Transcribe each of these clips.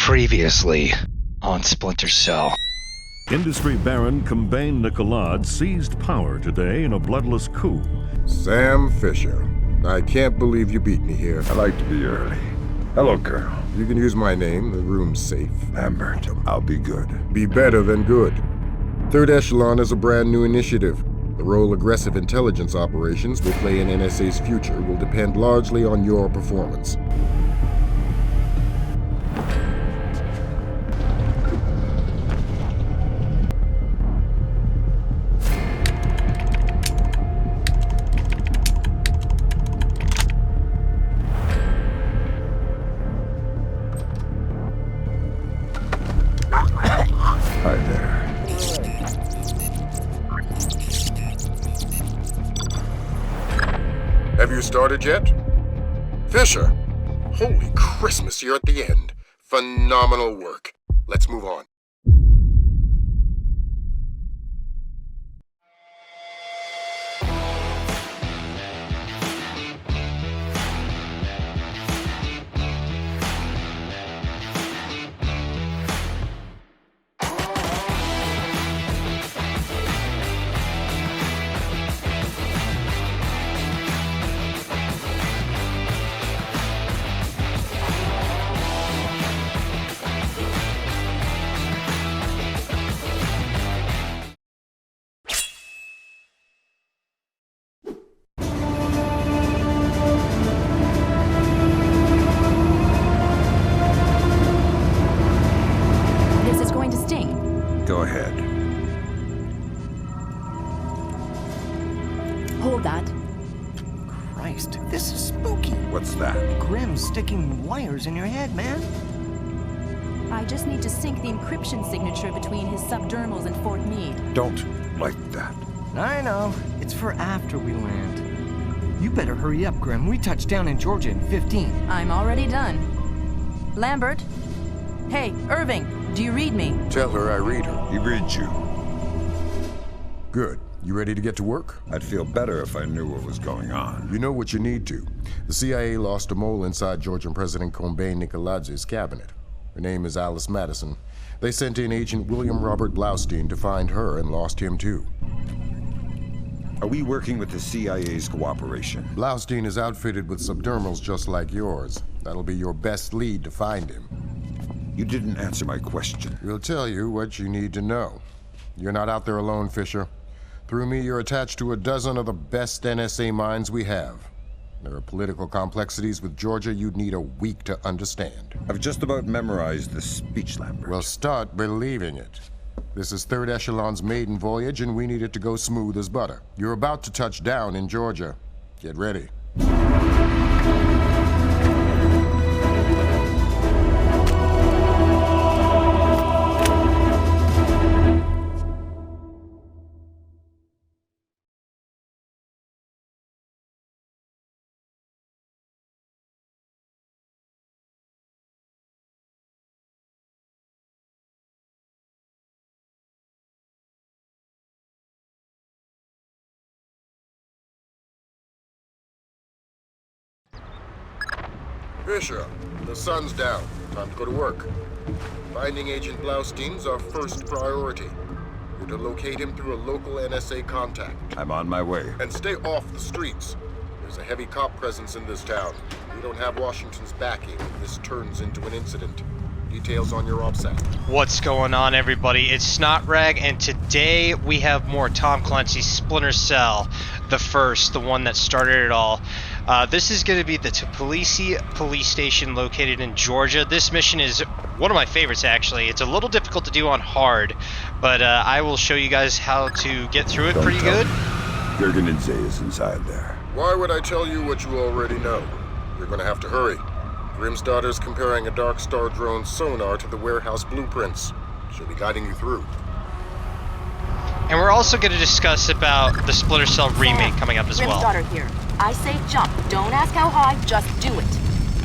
Previously on Splinter Cell. Industry baron Kombayn Nikoladze seized power today in a bloodless coup. Sam Fisher. I can't believe you beat me here. I like to be early. Hello, Colonel. You can use my name. The room's safe. Lambert, I'll be good. Be better than good. Third Echelon is a brand new initiative. The role aggressive intelligence operations will play in NSA's future will depend largely on your performance. Hi there. Have you started yet? Fisher! Holy Christmas, you're at the end. Phenomenal work. Let's move on. Go ahead. Hold that. Christ, this is spooky. What's that? Grim sticking wires in your head, man. I just need to sync the encryption signature between his subdermals and Fort Meade. Don't like that. I know. It's for after we land. You better hurry up, Grim. We touch down in Georgia in 15. I'm already done. Lambert? Hey, Irving, do you read me? Tell her I read her. He reads you. Good. You ready to get to work? I'd feel better if I knew what was going on. You know what you need to. The CIA lost a mole inside Georgian President Kombayn Nikoladze's cabinet. Her name is Alice Madison. They sent in Agent William Robert Blaustein to find her and lost him too. Are we working with the CIA's cooperation? Blaustein is outfitted with subdermals just like yours. That'll be your best lead to find him. You didn't answer my question. We'll tell you what you need to know. You're not out there alone, Fisher. Through me, you're attached to a dozen of the best NSA minds we have. There are political complexities with Georgia you'd need a week to understand. I've just about memorized the speech, Lambert. Well, start believing it. This is Third Echelon's maiden voyage, and we need it to go smooth as butter. You're about to touch down in Georgia. Get ready. Fisher, the sun's down. Time to go to work. Finding Agent Blaustein's our first priority. We're to locate him through a local NSA contact. I'm on my way. And stay off the streets. There's a heavy cop presence in this town. We don't have Washington's backing if this turns into an incident. Details on your OPSAT. What's going on, everybody? It's Snotrag, and today we have more Tom Clancy's Splinter Cell, the first, the one that started it all. This is going to be the Tbilisi police station located in Georgia. This mission is one of my favorites, actually. It's a little difficult to do on hard, but I will show you guys how to get through it pretty good. Nikoladze is inside there. Why would I tell you what you already know? You're gonna have to hurry. Grim's daughter's comparing a Dark Star drone's sonar to the warehouse blueprints. She'll be guiding you through. And we're also going to discuss about the Splinter Cell remake coming up as Grim's well. daughter here. I say jump. Don't ask how high, just do it.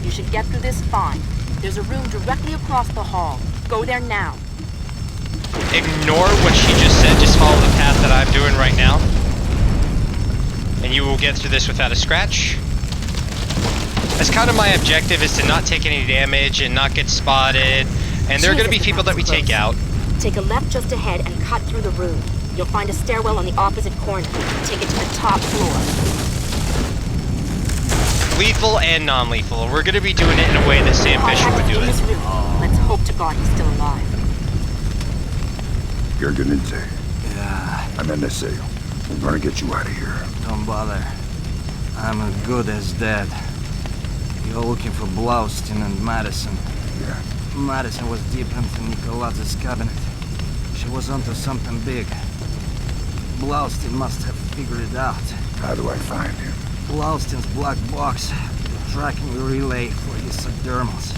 You should get through this fine. There's a room directly across the hall. Go there now. Ignore what she just said. Just follow the path that I'm doing right now. And you will get through this without a scratch. That's kind of my objective, is to not take any damage and not get spotted. And there are going to be people that we take out. Take a left just ahead and cut through the room. You'll find a stairwell on the opposite corner. Take it to the top floor. Lethal and non-lethal. We're going to be doing it in a way that Sam Fisher would do it. Let's hope to God he's still alive. Nikoladze. Yeah, I'm NSA. I'm gonna get you out of here. don't bother. I'm as good as dead. You're looking for Blaustein and Madison. Yeah. Madison was deep into Nikoladze's cabinet. She was onto something big. Blaustein must have figured it out. How do I find him? Blaustein's black box, the tracking relay for his subdermals.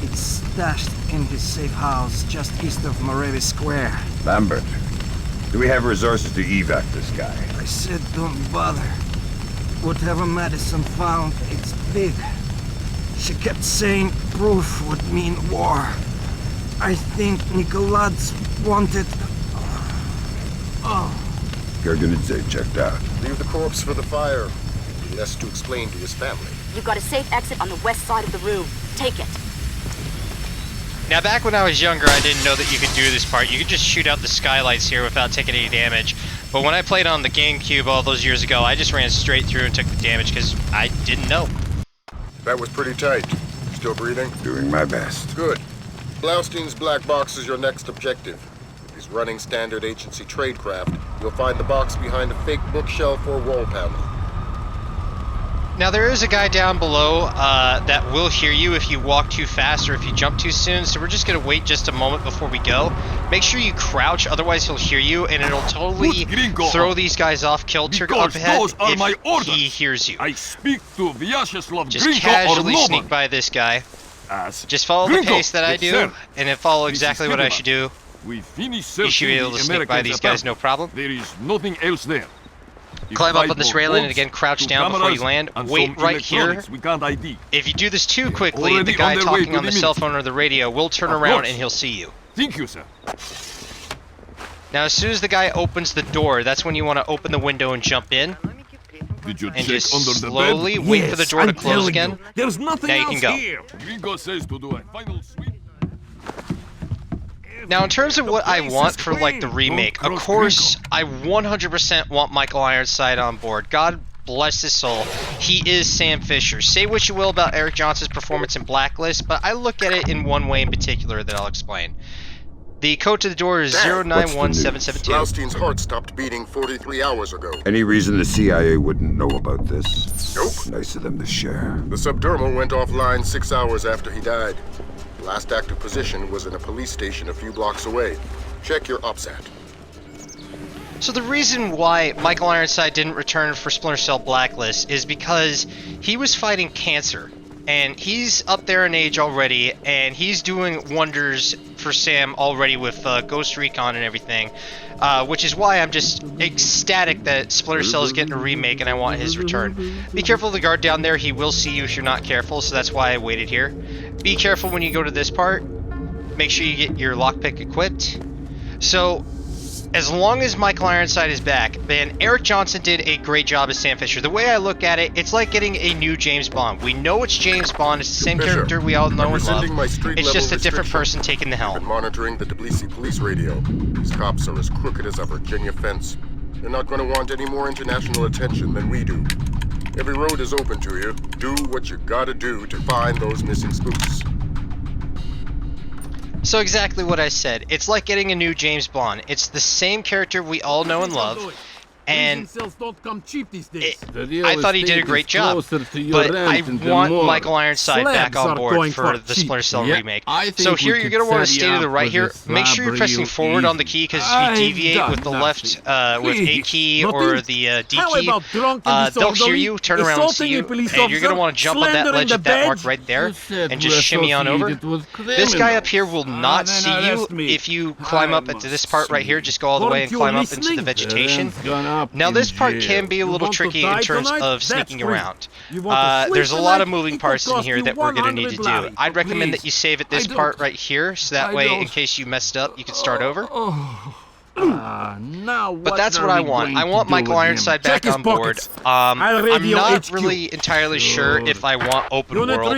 It's stashed in his safe house just east of Moravi Square. Lambert, do we have resources to evac this guy? I said don't bother. Whatever Madison found, it's big. She kept saying proof would mean war. I think Nikoladze wanted... Oh. Nikoladze checked out. Leave the corpse for the fire. He has to explain to his family. You've got a safe exit on the west side of the room. Take it. Now, back when I was younger, I didn't know that you could do this part. You could just shoot out the skylights here without taking any damage. But when I played on the GameCube all those years ago, I just ran straight through and took the damage because I didn't know. That was pretty tight. Still breathing? Doing my best. Good. Blaustein's black box is your next objective. If he's running standard agency tradecraft, you'll find the box behind a fake bookshelf or wall panel. Now, there is a guy down below that will hear you if you walk too fast or if you jump too soon, so we're just going to wait just a moment before we go. Make sure you crouch, otherwise he'll hear you, and it'll totally throw these guys off kilter up ahead if he hears you. I speak to Vyacheslav Just Gringo casually or sneak by this guy. As Just follow Gringo, the pace that I yes, do, sir. and then follow This is exactly what I Hidema. should do. We finish You should be searching able to the sneak by Americans' these guys, no apartment. problem. There is nothing else there. If Climb up I on this go railing and boats again crouch to down before you cameras land. and Wait some right here. electronics we can't ID. If you do this too quickly, already the guy on their way talking to on the the cell minute. phone or the radio will turn Of around course. and he'll see you. Thank you, sir. Now, as soon as the guy opens the door, that's when you want to open the window and jump in. Did you And check just under the slowly bed? wait for the door to close again. There's nothing Now you can go. here. Gringo says to do a final sweep. Now, in terms of what I want for, like, the remake, of course, I 100% want Michael Ironside on board. God bless his soul. He is Sam Fisher. Say what you will about Eric Johnson's performance in Blacklist, but I look at it in one way in particular that I'll explain. The code to the door is Dad, 091772. Blaustein's heart stopped beating 43 hours ago. Any reason the CIA wouldn't know about this? Nope. Nice of them to share. The subdermal went offline 6 hours after he died. Last active position was in a police station a few blocks away. Check your OPSAT. So the reason why Michael Ironside didn't return for Splinter Cell Blacklist is because he was fighting cancer. And he's up there in age already, and he's doing wonders for Sam already with Ghost Recon and everything. Which is why I'm just ecstatic that Splinter Cell is getting a remake and I want his return. Be careful of the guard down there, he will see you if you're not careful, so that's why I waited here. Be careful when you go to this part. Make sure you get your lockpick equipped. So, as long as Michael Ironside is back, then Eric Johnson did a great job as Sam Fisher. The way I look at it, it's like getting a new James Bond. We know it's James Bond, it's the same Fisher, character we all know I'm and love. rescinding my street It's level just a different restriction. person taking the Been helm. monitoring the Tbilisi police radio. These cops are as crooked as a Virginia fence. They're not going to want any more international attention than we do. Every road is open to you. Do what you gotta do to find those missing spooks. So exactly what I said. It's like getting a new James Bond. It's the same character we all know and love. And I thought he did a great job, but I want Michael Ironside back on board for the Splinter Cell remake. So here you're going to want to stay to the right here. Make sure you're pressing forward on the key, because if you deviate with the left, with A key or the D key, they'll hear you, turn around and see you, and you're going to want to jump on that ledge at that mark right there and just shimmy on over. This guy up here will not see you if you climb up into this part right here. Just go all the way and climb up into the vegetation. Now this part can be a little tricky in terms of sneaking around. There's a lot of moving parts in here that we're going to need to do. I'd recommend that you save at this part right here, so that way in case you messed up you can start over. Now But that's what I want. I want Michael Ironside back on board. I'm not really entirely sure if I want open world.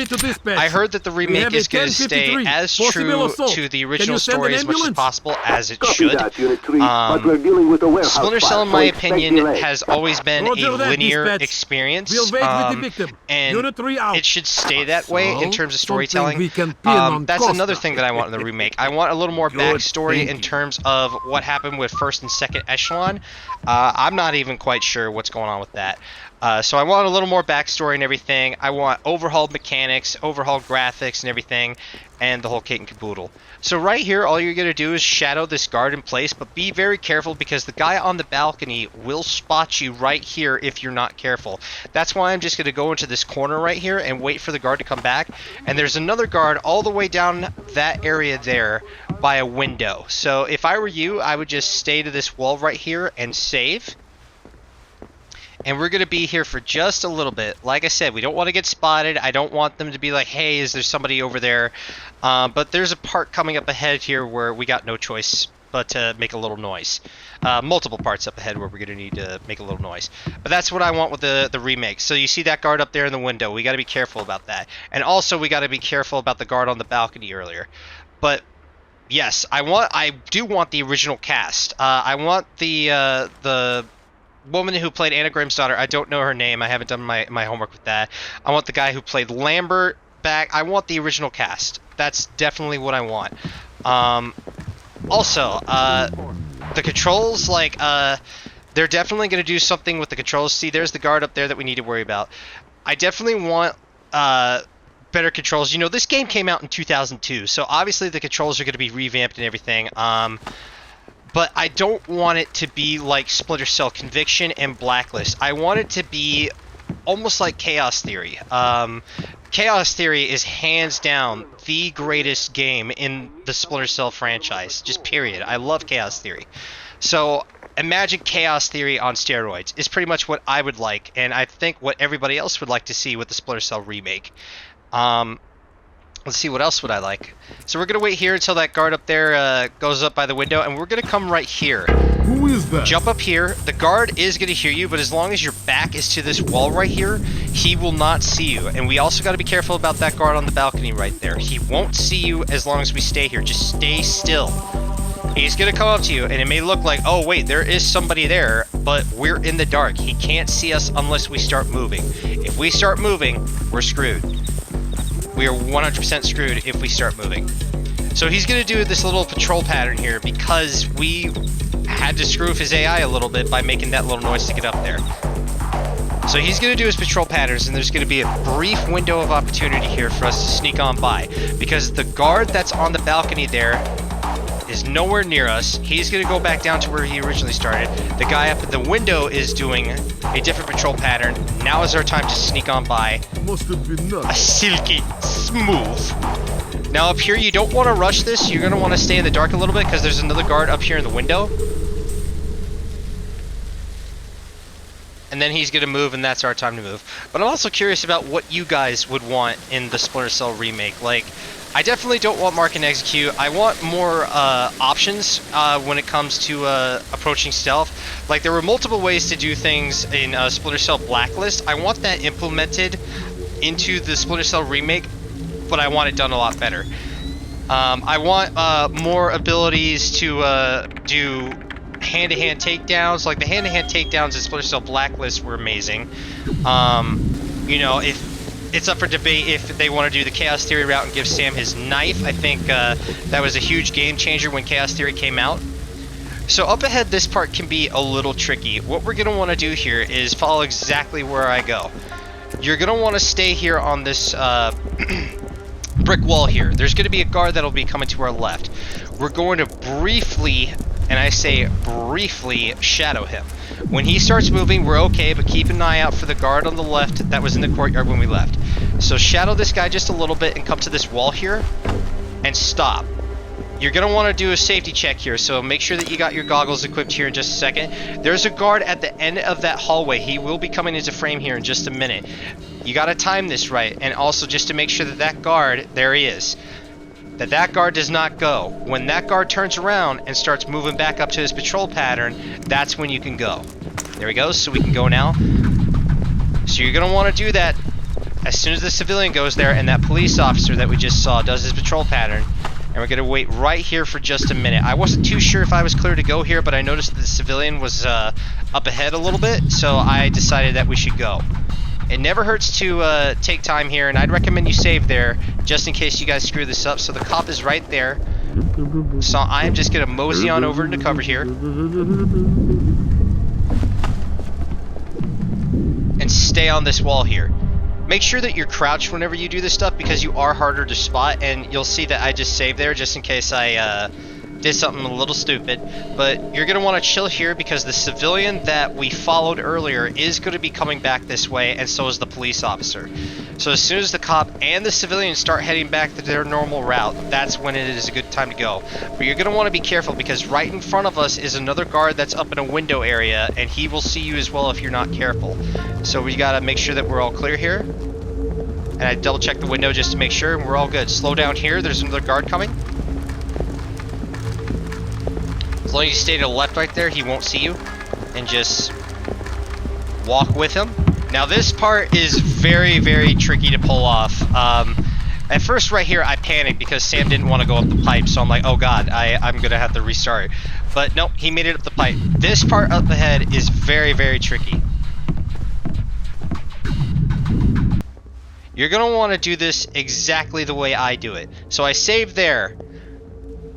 I heard that the remake is going to stay as true to the original story as much as possible, as it should. Splinter Cell, in my opinion, has always been a linear experience, and it should stay that way in terms of storytelling. That's another thing that I want in the remake. I want a little more backstory in terms of what happened with First and Second Echelon. I'm not even quite sure what's going on with that. So I want a little more backstory and everything. I want overhauled mechanics, overhauled graphics and everything, and the whole kit and caboodle. So right here, all you're going to do is shadow this guard in place, but be very careful because the guy on the balcony will spot you right here if you're not careful. That's why I'm just going to go into this corner right here and wait for the guard to come back. And there's another guard all the way down that area there by a window. So if I were you, I would just stay to this wall right here and save. And we're going to be here for just a little bit. Like I said, we don't want to get spotted. I don't want them to be like, hey, is there somebody over there? But there's a part coming up ahead here where we got no choice but to make a little noise. Multiple parts up ahead where we're going to need to make a little noise. But that's what I want with the remake. So you see that guard up there in the window. We got to be careful about that. And also we got to be careful about the guard on the balcony earlier. But yes, I do want the original cast. I want the woman who played Anagram's daughter. I don't know her name. I haven't done my homework with that. I want the guy who played Lambert back. I want the original cast. That's definitely what I want. Also, the controls, like, they're definitely going to do something with the controls. See, there's the guard up there that we need to worry about. I definitely want better controls. You know, this game came out in 2002, so obviously the controls are going to be revamped and everything. But I don't want it to be like Splinter Cell Conviction and Blacklist. I want it to be almost like Chaos Theory. Chaos Theory is hands down the greatest game in the Splinter Cell franchise. Just period. I love Chaos Theory. So imagine Chaos Theory on steroids is pretty much what I would like, and I think what everybody else would like to see with the Splinter Cell remake. Let's see, what else would I like? So we're going to wait here until that guard up there goes up by the window, and we're going to come right here. Who is that? Jump up here. The guard is going to hear you, but as long as your back is to this wall right here, he will not see you. And we also got to be careful about that guard on the balcony right there. He won't see you as long as we stay here. Just stay still. He's going to come up to you, and it may look like, oh, wait, there is somebody there, but we're in the dark. He can't see us unless we start moving. If we start moving, we're screwed. We are 100% screwed if we start moving. So he's going to do this little patrol pattern here because we had to screw with his AI a little bit by making that little noise to get up there. So he's going to do his patrol patterns, and there's going to be a brief window of opportunity here for us to sneak on by because the guard that's on the balcony there is nowhere near us. He's going to go back down to where he originally started. The guy up at the window is doing a different patrol pattern. Now is our time to sneak on by. Must have been nuts. A silky smooth. Now up here, you don't want to rush this. You're going to want to stay in the dark a little bit because there's another guard up here in the window. And then he's going to move, and that's our time to move. But I'm also curious about what you guys would want in the Splinter Cell remake. Like, I definitely don't want mark and execute. I want more options when it comes to approaching stealth. Like, there were multiple ways to do things in Splinter Cell Blacklist. I want that implemented into the Splinter Cell remake, but I want it done a lot better. I want more abilities to do hand-to-hand takedowns. Like, the hand-to-hand takedowns in Splinter Cell Blacklist were amazing. You know, if it's up for debate if they want to do the Chaos Theory route and give Sam his knife. I think that was a huge game changer when Chaos Theory came out. So up ahead, this part can be a little tricky. What we're going to want to do here is follow exactly where I go. You're going to want to stay here on this brick wall here. There's going to be a guard that'll be coming to our left. We're going to briefly, and I say briefly, shadow him. When he starts moving, we're okay, but keep an eye out for the guard on the left that was in the courtyard when we left. So shadow this guy just a little bit and come to this wall here and stop. You're going to want to do a safety check here, so make sure that you got your goggles equipped here in just a second. There's a guard at the end of that hallway. He will be coming into frame here in just a minute. You got to time this right, and also just to make sure that that guard, there he is. that guard does not go. When that guard turns around and starts moving back up to his patrol pattern, that's when you can go. There we go, so we can go now. So you're gonna want to do that as soon as the civilian goes there and that police officer that we just saw does his patrol pattern. And we're gonna wait right here for just a minute. I wasn't too sure if I was clear to go here, but I noticed that the civilian was up ahead a little bit, so I decided that we should go. It never hurts to take time here, and I'd recommend you save there just in case you guys screw this up. So the cop is right there. So I am just gonna mosey on over into cover here. And stay on this wall here. Make sure that you're crouched whenever you do this stuff because you are harder to spot, and you'll see that I just saved there just in case I did something a little stupid. But you're going to want to chill here because the civilian that we followed earlier is going to be coming back this way, and so is the police officer. So as soon as the cop and the civilian start heading back to their normal route, that's when it is a good time to go. But you're going to want to be careful because right in front of us is another guard that's up in a window area, and he will see you as well if you're not careful. So we got to make sure that we're all clear here. And I double check the window just to make sure, and we're all good. Slow down here, there's another guard coming. As long as you stay to the left right there, he won't see you. And just walk with him. Now this part is very, very tricky to pull off. At first right here, I panicked because Sam didn't want to go up the pipe, so I'm like, oh god, I'm going to have to restart. But nope, he made it up the pipe. This part up ahead is very, very tricky. You're going to want to do this exactly the way I do it. So I saved there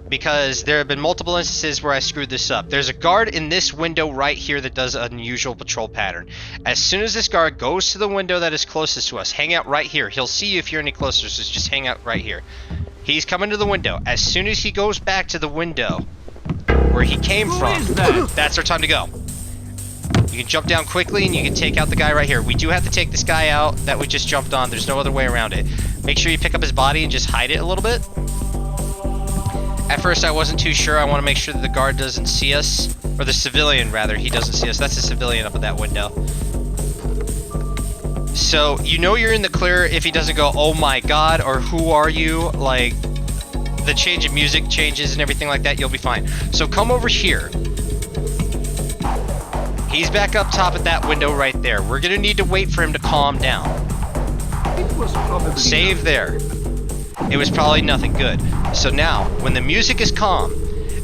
because there have been multiple instances where I screwed this up. There's a guard in this window right here that does an unusual patrol pattern. As soon as this guard goes to the window that is closest to us, hang out right here. He'll see you if you're any closer, so just hang out right here. He's coming to the window. As soon as he goes back to the window where he came from, that's our time to go. You can jump down quickly and you can take out the guy right here. We do have to take this guy out that we just jumped on. There's no other way around it. Make sure you pick up his body and just hide it a little bit. At first I wasn't too sure. I want to make sure that the guard doesn't see us. Or the civilian, rather. He doesn't see us. That's a civilian up at that window. So, you know you're in the clear if he doesn't go, oh my god, or who are you? Like, the change of music changes and everything like that, you'll be fine. So come over here. He's back up top at that window right there. We're gonna need to wait for him to calm down. Save there. It was probably nothing good. So now, when the music is calm,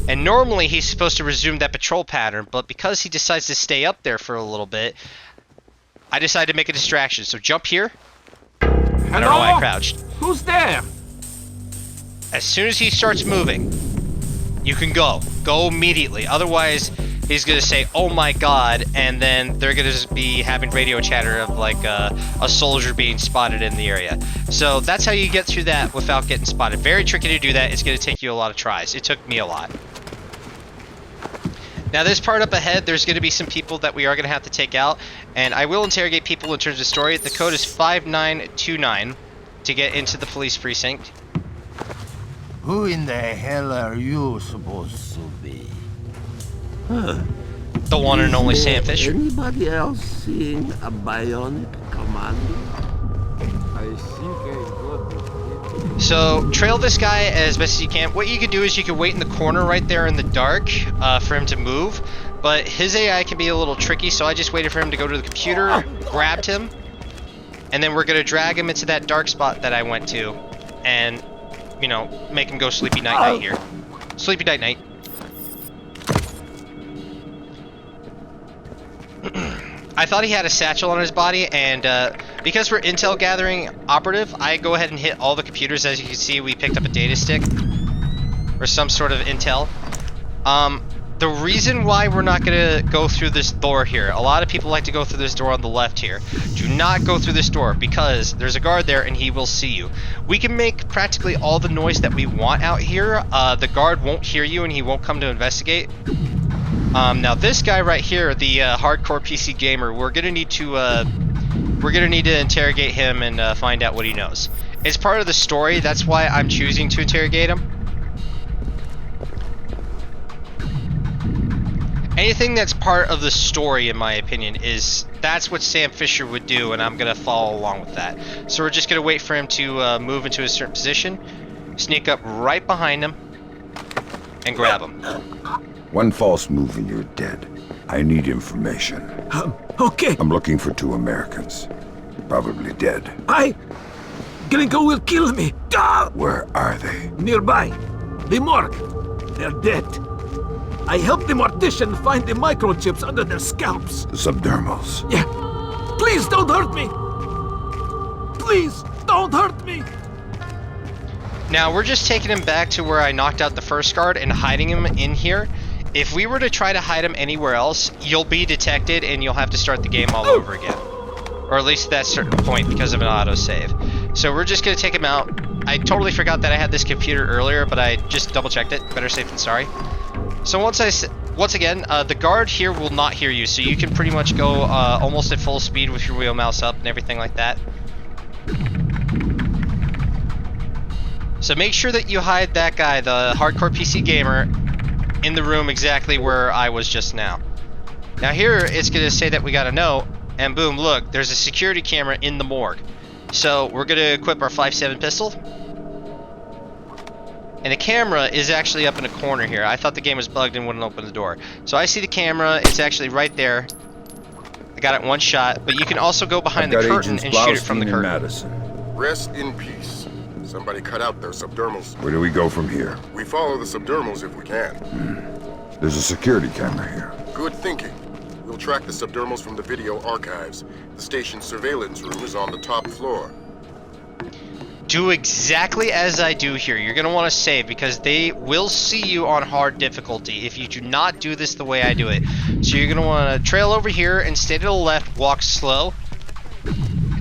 and normally he's supposed to resume that patrol pattern, but because he decides to stay up there for a little bit, I decided to make a distraction. So jump here. I don't know why I crouched. Who's there? As soon as he starts moving, you can go. Go immediately. Otherwise, he's gonna say, oh my god, and then they're gonna just be having radio chatter of like a soldier being spotted in the area. So that's how you get through that without getting spotted. Very tricky to do that. It's gonna take you a lot of tries. It took me a lot. Now this part up ahead, there's gonna be some people that we are gonna have to take out, and I will interrogate people in terms of story. The code is 5929 to get into the police precinct. Who in the hell are you supposed to be? Huh. The one and only Sam Fisher. Anybody else seeing a bionic commando? I think I got it. So trail this guy as best as you can. What you can do is you can wait in the corner right there in the dark for him to move, but his AI can be a little tricky, so I just waited for him to go to the computer, grabbed him, and then we're gonna drag him into that dark spot that I went to, and you know, make him go sleepy night night here. Sleepy night night. I thought he had a satchel on his body, and because we're intel gathering operative, I go ahead and hit all the computers. As you can see, we picked up a data stick or some sort of intel. The reason why we're not gonna go through this door here, a lot of people like to go through this door on the left here. Do not go through this door because there's a guard there and he will see you. We can make practically all the noise that we want out here. The guard won't hear you and he won't come to investigate. Now this guy right here, the hardcore PC gamer, we're gonna need to interrogate him and find out what he knows. It's part of the story. That's why I'm choosing to interrogate him. Anything that's part of the story, in my opinion, that's what Sam Fisher would do, and I'm gonna follow along with that. So we're just gonna wait for him to move into a certain position, Sneak up right behind him and grab him. One false move and you're dead. I need information. Okay. I'm looking for 2 Americans. Probably dead. Gringo will kill me. Ah! Where are they? Nearby. The morgue. They're dead. I helped the mortician find the microchips under their scalps. The subdermals. Yeah. Please don't hurt me. Please don't hurt me. Now, we're just taking him back to where I knocked out the first guard and hiding him in here. If we were to try to hide him anywhere else, you'll be detected and you'll have to start the game all over again. Or at least at that certain point because of an autosave. So we're just going to take him out. I totally forgot that I had this computer earlier, but I just double checked it. Better safe than sorry. So once again, the guard here will not hear you, so you can pretty much go almost at full speed with your wheel mouse up and everything like that. So make sure that you hide that guy, the hardcore PC gamer, in the room exactly where I was just now. Now here, it's going to say that we got a note, and boom, look, there's a security camera in the morgue. So we're going to equip our 5.7 pistol. And the camera is actually up in a corner here. I thought the game was bugged and wouldn't open the door. So I see the camera, it's actually right there. I got it in one shot, but you can also go behind the curtain and shoot it from the curtain. Madison. Rest in peace. Somebody cut out their subdermals. Where do we go from here? We follow the subdermals if we can. There's a security camera here. Good thinking. We'll track the subdermals from the video archives. The station's surveillance room is on the top floor. Do exactly as I do here. You're going to want to save because they will see you on hard difficulty if you do not do this the way I do it. So you're going to want to trail over here and stay to the left, walk slow.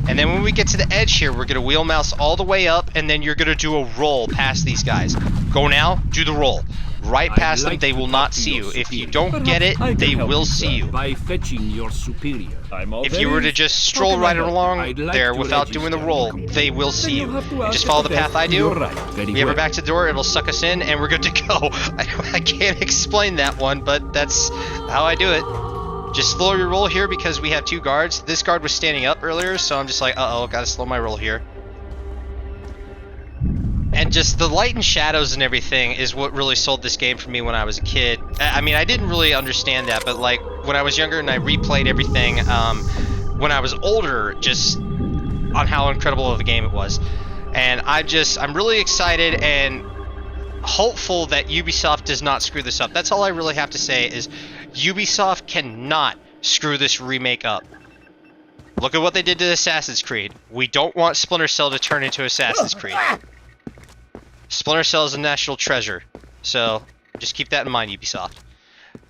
And then when we get to the edge here, we're going to wheel mouse all the way up, and then you're going to do a roll past these guys. Go now, do the roll. Right past them, they will not see you. If you don't get it, they will see you. By fetching your superior. If you were to just stroll right along there without doing the roll, they will see you. And just follow the path I do. We have her back to the door, it'll suck us in, and we're good to go. I can't explain that one, but that's how I do it. Just slow your roll here because we have 2 guards. This guard was standing up earlier, so I'm just like, uh-oh, gotta slow my roll here. And just the light and shadows and everything is what really sold this game for me when I was a kid. I mean, I didn't really understand that, but like when I was younger and I replayed everything when I was older, just on how incredible of a game it was. And I'm really excited and hopeful that Ubisoft does not screw this up. That's all I really have to say is Ubisoft cannot screw this remake up. Look at what they did to Assassin's Creed. We don't want Splinter Cell to turn into Assassin's Creed. Splinter Cell is a national treasure, so just keep that in mind, Ubisoft.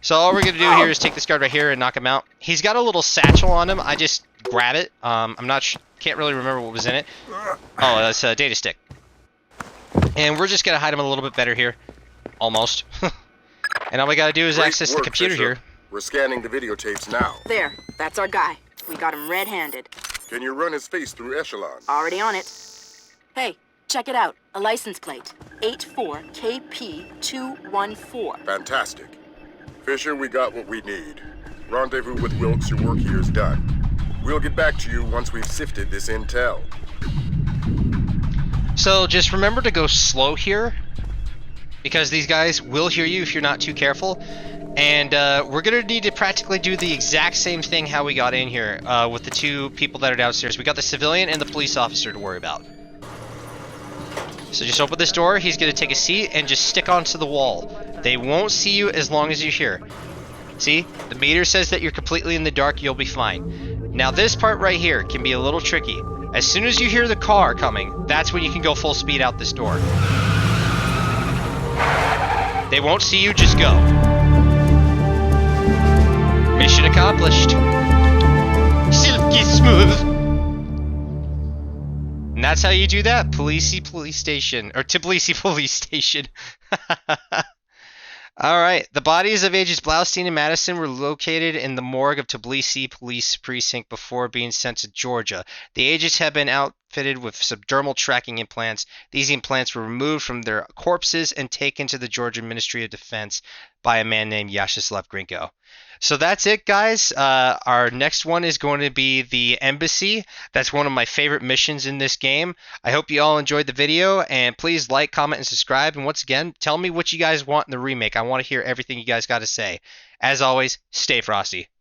So all we're gonna do here is take this guard right here and knock him out. He's got a little satchel on him. I just grab it. I'm not can't really remember what was in it. Oh, that's a data stick. And we're just gonna hide him a little bit better here, almost. And all we gotta do is access the computer here. We're scanning the videotapes now. There, that's our guy. We got him red-handed. Can you run his face through Echelon? Already on it. Hey, check it out. A license plate. 84KP214. Fantastic. Fisher, we got what we need. Rendezvous with Wilkes, your work here is done. We'll get back to you once we've sifted this intel. So just remember to go slow here, because these guys will hear you if you're not too careful. And we're going to need to practically do the exact same thing how we got in here with the 2 people that are downstairs. We got the civilian and the police officer to worry about. So just open this door, he's going to take a seat and just stick onto the wall. They won't see you as long as you're here. See, the meter says that you're completely in the dark, you'll be fine. Now this part right here can be a little tricky. As soon as you hear the car coming, that's when you can go full speed out this door. They won't see you, just go. Mission accomplished. Silky smooth. And that's how you do that. Tbilisi Police Station. Or Tbilisi Police Station. Alright. The bodies of Agents Blaustein and Madison were located in the morgue of Tbilisi Police Precinct before being sent to Georgia. The agents have been outfitted fitted with subdermal tracking implants. These implants were removed from their corpses and taken to the Georgian Ministry of Defense by a man named Vyacheslav Grinko. So that's it, guys. Our next one is going to be the Embassy. That's one of my favorite missions in this game. I hope you all enjoyed the video, and please like, comment, and subscribe. And once again, tell me what you guys want in the remake. I want to hear everything you guys got to say. As always, stay frosty.